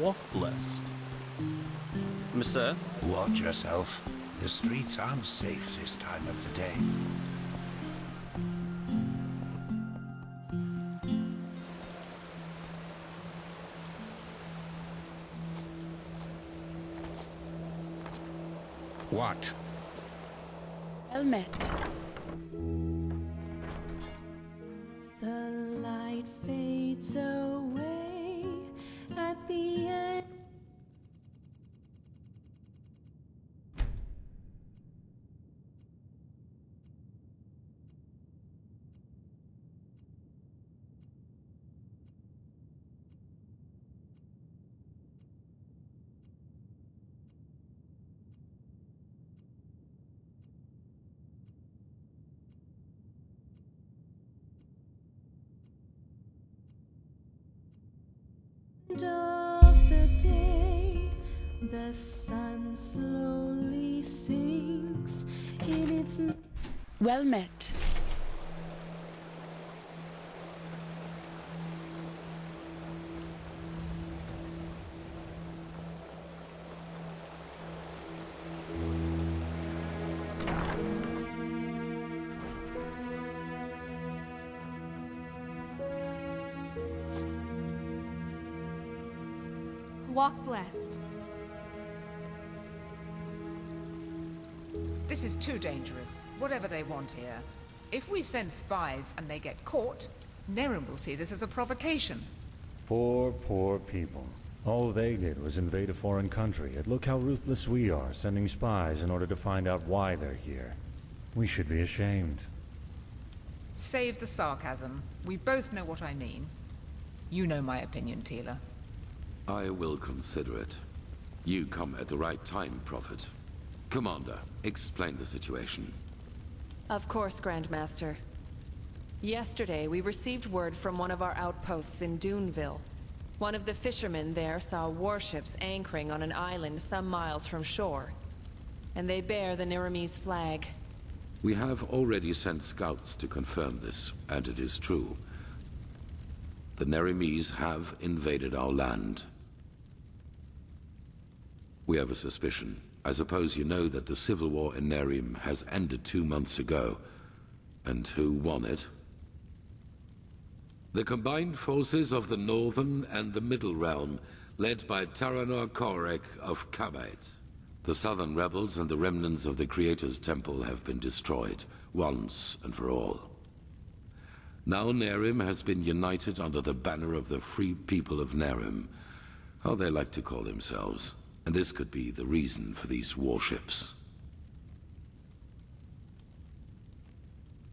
Walk blessed. Monsieur? Watch yourself. The streets aren't safe this time of the day. What? Well met. The light fades away at the end. Of the day, the sun slowly sinks in its. Well met. Walk blessed. This is too dangerous, whatever they want here. If we send spies and they get caught, Nerim will see this as a provocation. Poor people. All they did was invade a foreign country, and look how ruthless we are, sending spies in order to find out why they're here. We should be ashamed. Save the sarcasm. We both know what I mean. You know my opinion, Tila. I will consider it. You come at the right time, Prophet. Commander, explain the situation. Of course, Grandmaster. Yesterday, we received word from one of our outposts in Duneville. One of the fishermen there saw warships anchoring on an island some miles from shore. And they bear the Nerimese flag. We have already sent scouts to confirm this, and it is true. The Nerimese have invaded our land. We have a suspicion. I suppose you know that the civil war in Nerim has ended 2 months ago. And who won it? The combined forces of the Northern and the Middle Realm, led by Taranor Korek of Kabait. The Southern rebels and the remnants of the Creator's Temple have been destroyed, once and for all. Now Nerim has been united under the banner of the Free People of Nerim, how they like to call themselves. And this could be the reason for these warships.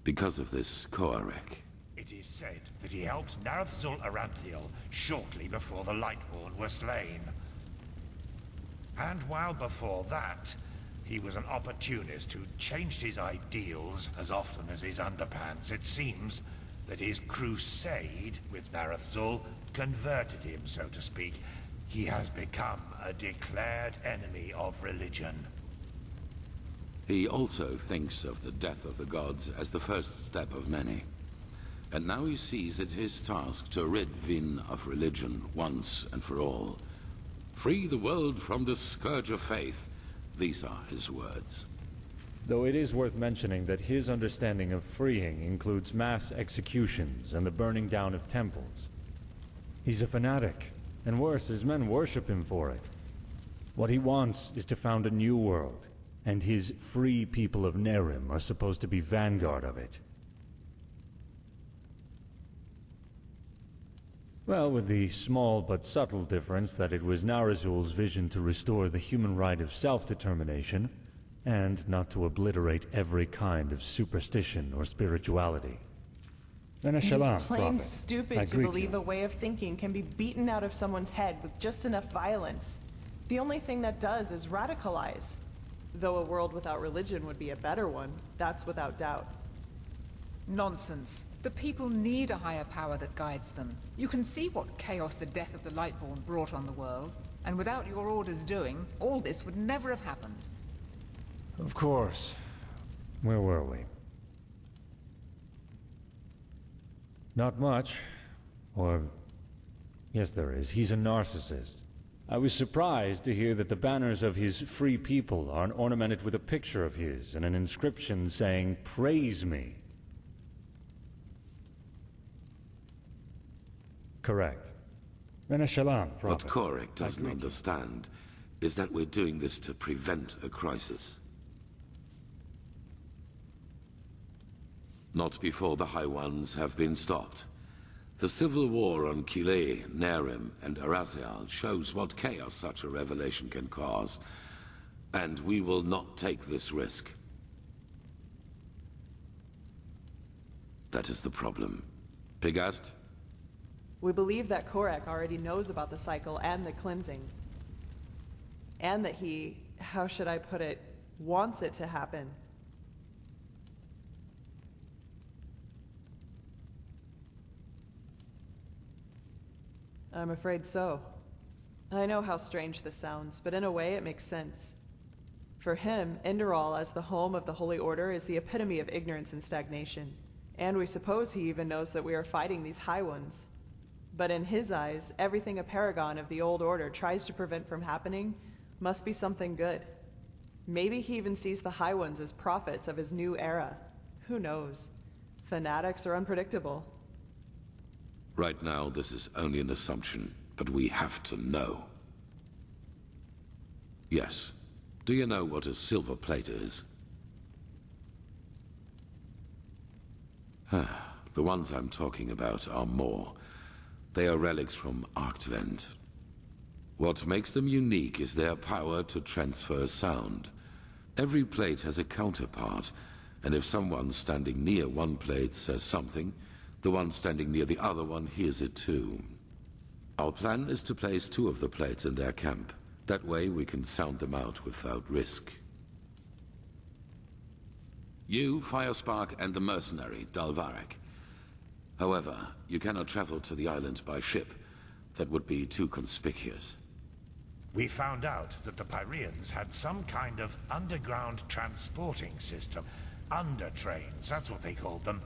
Because of this Koarek. It is said that he helped Narathzul Aranthiel shortly before the Lightborn were slain. And while before that, he was an opportunist who changed his ideals as often as his underpants. It seems that his crusade with Narathzul converted him, so to speak. He has become a declared enemy of religion. He also thinks of the death of the gods as the first step of many. And now he sees it his task to rid Vin of religion once and for all. Free the world from the scourge of faith. These are his words. Though it is worth mentioning that his understanding of freeing includes mass executions and the burning down of temples. He's a fanatic, and worse, his men worship him for it. What he wants is to found a new world, and his free people of Nerim are supposed to be vanguard of it. Well, with the small but subtle difference that it was Narazul's vision to restore the human right of self-determination, and not to obliterate every kind of superstition or spirituality. It's plain stupid to believe a way of thinking can be beaten out of someone's head with just enough violence. The only thing that does is radicalize. Though a world without religion would be a better one, that's without doubt. Nonsense. The people need a higher power that guides them. You can see what chaos the death of the Lightborn brought on the world, and without your orders doing, all this would never have happened. Of course. Where were we? Not much. Or... yes, there is. He's a narcissist. I was surprised to hear that the banners of his free people are ornamented with a picture of his and an inscription saying, "Praise me." Correct. What Korek doesn't understand is that we're doing this to prevent a crisis. Not before the High Ones have been stopped. The civil war on Kile, Nerim, and Arazial shows what chaos such a revelation can cause, and we will not take this risk. That is the problem. Pigast? We believe that Korek already knows about the cycle and the cleansing. And that he, how should I put it, wants it to happen. I'm afraid so. I know how strange this sounds, but in a way it makes sense. For him, Enderal as the home of the Holy Order is the epitome of ignorance and stagnation. And we suppose he even knows that we are fighting these High Ones. But in his eyes, everything a paragon of the old order tries to prevent from happening must be something good. Maybe he even sees the High Ones as prophets of his new era. Who knows? Fanatics are unpredictable. Right now, this is only an assumption, but we have to know. Yes. Do you know what a silver plate is? The ones I'm talking about are more. They are relics from Arctvent. What makes them unique is their power to transfer sound. Every plate has a counterpart, and if someone standing near one plate says something, the one standing near the other one hears it too. Our plan is to place 2 of the plates in their camp. That way we can sound them out without risk. You, Firespark, and the mercenary, Dalvarek. However, you cannot travel to the island by ship. That would be too conspicuous. We found out that the Pyreans had some kind of underground transporting system. Undertrains, that's what they called them.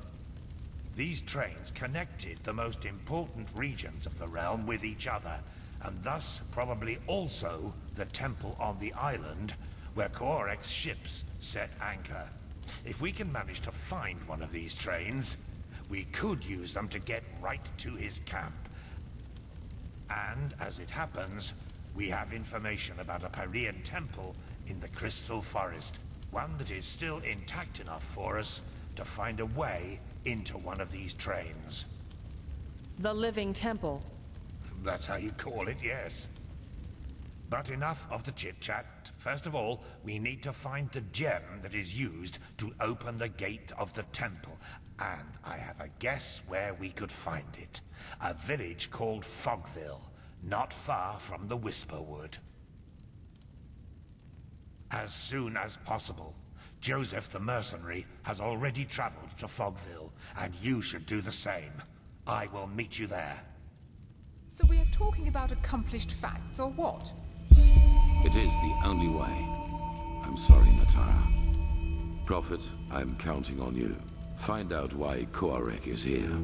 These trains connected the most important regions of the realm with each other, and thus probably also the temple on the island where Korek's ships set anchor. If we can manage to find one of these trains, we could use them to get right to his camp. And, as it happens, we have information about a Pyrean temple in the Crystal Forest. One that is still intact enough for us to find a way into one of these trains. The Living Temple. That's how you call it, yes. But enough of the chit-chat. First of all, we need to find the gem that is used to open the gate of the temple. And I have a guess where we could find it. A village called Fogville, not far from the Whisperwood. As soon as possible. Joseph the mercenary has already traveled to Fogville, and you should do the same. I will meet you there. So we are talking about accomplished facts, or what? It is the only way. I'm sorry, Natara. Prophet, I'm counting on you. Find out why Korek is here.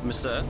Monsieur?